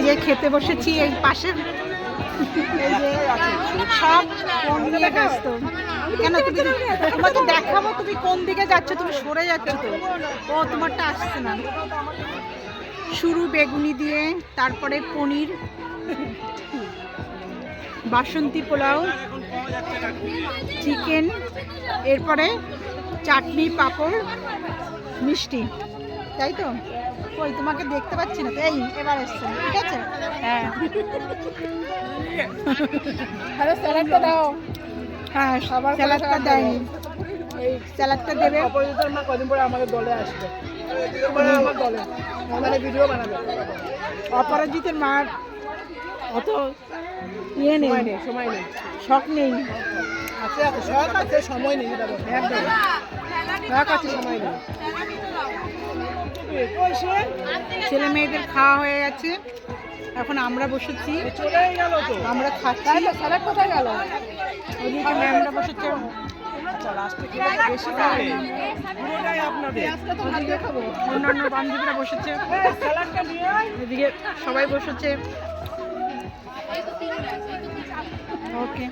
যে খেতে বসেছি এই পাশের, এই যে সব ফোন নিয়ে ব্যস্ত। কেন তুমি, তোমাকে দেখাবো তুমি কোন দিকে যাচ্ছ, তুমি সরে যাচ্ছ তো। ও তোমারটা আসছে না। শুরু বেগুনি দিয়ে, তারপরে পনির, বাসন্তী পোলাও, চিকেন, এরপরে চাটনি, পাঁপড়, মিষ্টি, তাই তো? কই তোমাকে দেখতে পাচ্ছি না তো। এই এবার এসছে, ঠিক আছে? হ্যাঁ স্যালাডটা দাও। হ্যাঁ, স্যালাডটা দেয়নি, স্যালাডটা দেবে। অপরাজিতার মা কদিন পরে আমাদের দলে আসবে, আমার দলে আমাদের ভিডিও বানাবে। অপরাজিতের মার অত ইয়ে নেই, সময় নেই, শখ নেই। আছে আছে শখ আছে, সময় নেই। এটা বলতে একদম শখ আছে, সময় নেই। ছেলে মেয়েদের খাওয়া হয়ে গেছে, এখন আমরা বসেছি, চলেই গেল তো, আমরা খাচ্ছি। স্যালাড কোথায় গেল? ওইদিকে ম্যামরা বসেছে, অন্যান্য বান্ধবীরা বসেছে, এদিকে সবাই বসেছে। ওকে।